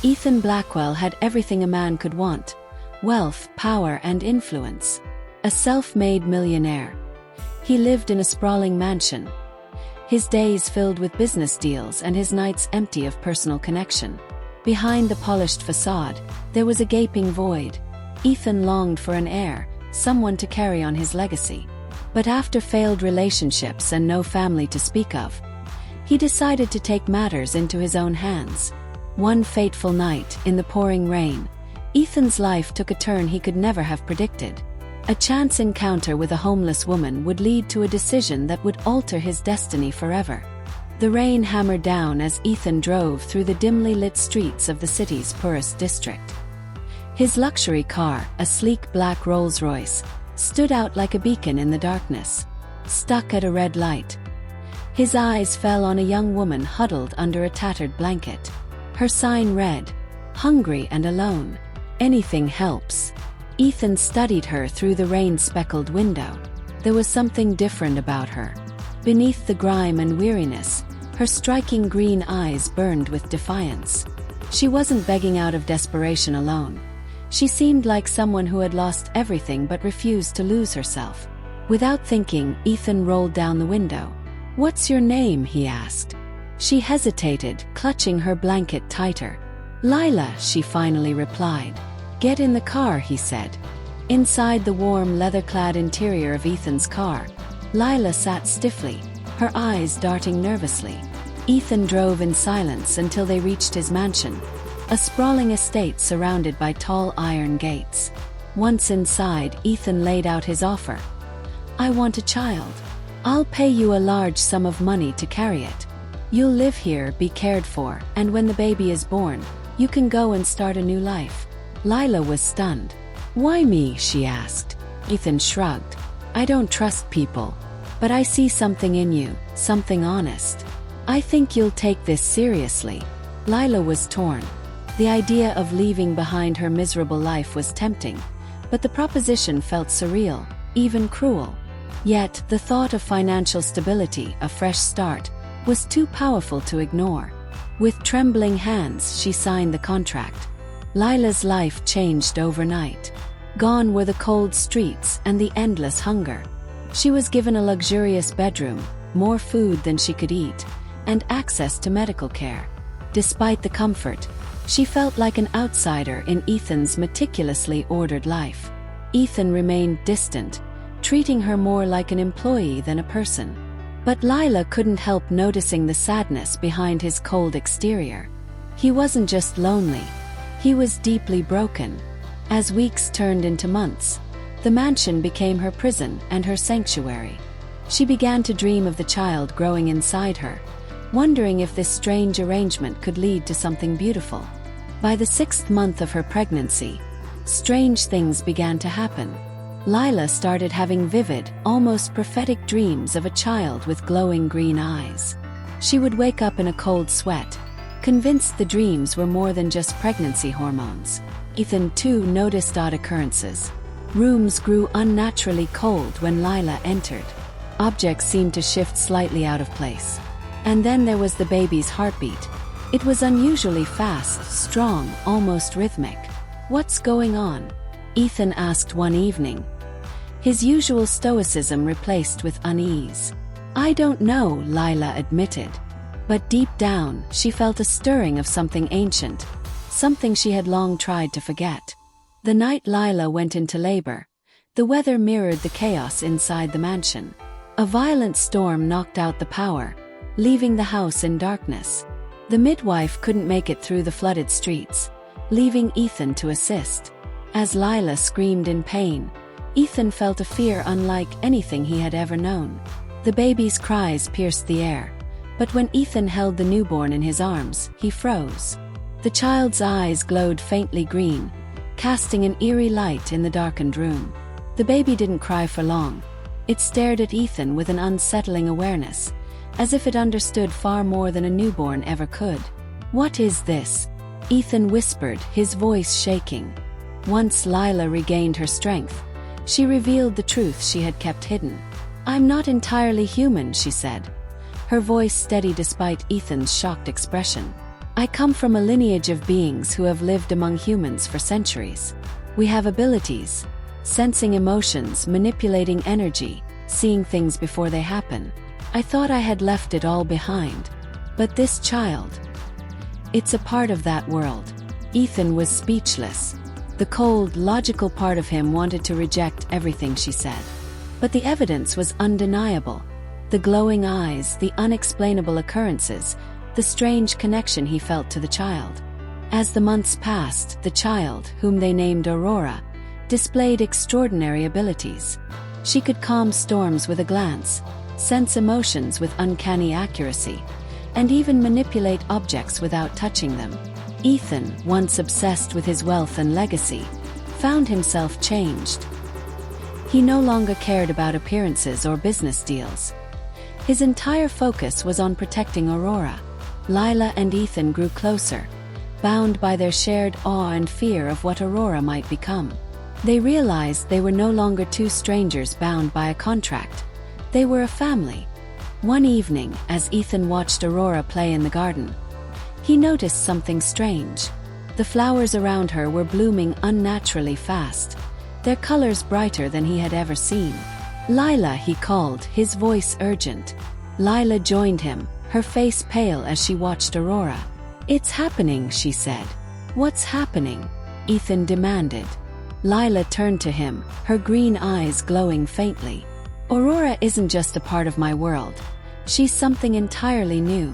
Ethan Blackwell had everything a man could want: wealth, power, and influence. A self-made millionaire. He lived in a sprawling mansion, his days filled with business deals and his nights empty of personal connection. Behind the polished facade, there was a gaping void. Ethan longed for an heir, someone to carry on his legacy. But after failed relationships and no family to speak of, he decided to take matters into his own hands. One fateful night, in the pouring rain, Ethan's life took a turn he could never have predicted. A chance encounter with a homeless woman would lead to a decision that would alter his destiny forever. The rain hammered down as Ethan drove through the dimly lit streets of the city's poorest district. His luxury car, a sleek black Rolls-Royce, stood out like a beacon in the darkness, stuck at a red light. His eyes fell on a young woman huddled under a tattered blanket. Her sign read, "Hungry and alone. Anything helps." Ethan studied her through the rain-speckled window. There was something different about her. Beneath the grime and weariness, her striking green eyes burned with defiance. She wasn't begging out of desperation alone. She seemed like someone who had lost everything but refused to lose herself. Without thinking, Ethan rolled down the window. "What's your name?" he asked. She hesitated, clutching her blanket tighter. "Lila," she finally replied. "Get in the car," he said. Inside the warm, leather-clad interior of Ethan's car, Lila sat stiffly, her eyes darting nervously. Ethan drove in silence until they reached his mansion, a sprawling estate surrounded by tall iron gates. Once inside, Ethan laid out his offer. "I want a child. I'll pay you a large sum of money to carry it. You'll live here, be cared for, and when the baby is born, you can go and start a new life." Lila was stunned. "Why me?" she asked. Ethan shrugged. "I don't trust people. But I see something in you, something honest. I think you'll take this seriously." Lila was torn. The idea of leaving behind her miserable life was tempting, but the proposition felt surreal, even cruel. Yet, the thought of financial stability, a fresh start, was too powerful to ignore. With trembling hands, she signed the contract. Lila's life changed overnight. Gone were the cold streets and the endless hunger. She was given a luxurious bedroom, more food than she could eat, and access to medical care. Despite the comfort, she felt like an outsider in Ethan's meticulously ordered life. Ethan remained distant, treating her more like an employee than a person. But Lila couldn't help noticing the sadness behind his cold exterior. He wasn't just lonely. He was deeply broken. As weeks turned into months, the mansion became her prison and her sanctuary. She began to dream of the child growing inside her, wondering if this strange arrangement could lead to something beautiful. By the 6th month of her pregnancy, strange things began to happen. Lila started having vivid, almost prophetic dreams of a child with glowing green eyes. She would wake up in a cold sweat, convinced the dreams were more than just pregnancy hormones. Ethan too noticed odd occurrences. Rooms grew unnaturally cold when Lila entered. Objects seemed to shift slightly out of place. And then there was the baby's heartbeat. It was unusually fast, strong, almost rhythmic. "What's going on?" Ethan asked one evening, his usual stoicism replaced with unease. "I don't know," Lila admitted. But deep down, she felt a stirring of something ancient, something she had long tried to forget. The night Lila went into labor, the weather mirrored the chaos inside the mansion. A violent storm knocked out the power, leaving the house in darkness. The midwife couldn't make it through the flooded streets, leaving Ethan to assist. As Lila screamed in pain, Ethan felt a fear unlike anything he had ever known. The baby's cries pierced the air, but when Ethan held the newborn in his arms, he froze. The child's eyes glowed faintly green, casting an eerie light in the darkened room. The baby didn't cry for long. It stared at Ethan with an unsettling awareness, as if it understood far more than a newborn ever could. "What is this?" Ethan whispered, his voice shaking. Once Lila regained her strength, she revealed the truth she had kept hidden. "I'm not entirely human," she said, her voice steady despite Ethan's shocked expression. I come from a lineage of beings who have lived among humans for centuries. We have abilities, sensing emotions, manipulating energy, seeing things before they happen. I thought I had left it all behind. But this child, it's a part of that world. Ethan was speechless. The cold, logical part of him wanted to reject everything she said. But the evidence was undeniable. The glowing eyes, the unexplainable occurrences, the strange connection he felt to the child. As the months passed, the child, whom they named Aurora, displayed extraordinary abilities. She could calm storms with a glance, sense emotions with uncanny accuracy, and even manipulate objects without touching them. Ethan, once obsessed with his wealth and legacy, found himself changed. He no longer cared about appearances or business deals. His entire focus was on protecting Aurora. Lila and Ethan grew closer, bound by their shared awe and fear of what Aurora might become. They realized they were no longer two strangers bound by a contract. They were a family. One evening, as Ethan watched Aurora play in the garden, he noticed something strange. The flowers around her were blooming unnaturally fast, their colors brighter than he had ever seen. "Lila," he called, his voice urgent. Lila joined him, her face pale as she watched Aurora. "It's happening," she said. "What's happening?" Ethan demanded. Lila turned to him, her green eyes glowing faintly. "Aurora isn't just a part of my world. She's something entirely new.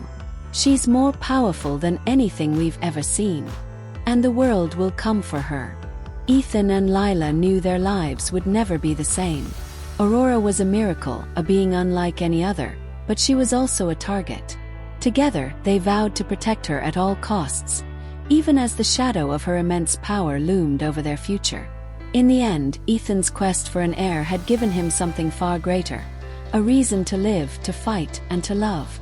She's more powerful than anything we've ever seen. And the world will come for her." Ethan and Lila knew their lives would never be the same. Aurora was a miracle, a being unlike any other, but she was also a target. Together, they vowed to protect her at all costs, even as the shadow of her immense power loomed over their future. In the end, Ethan's quest for an heir had given him something far greater, a reason to live, to fight, and to love.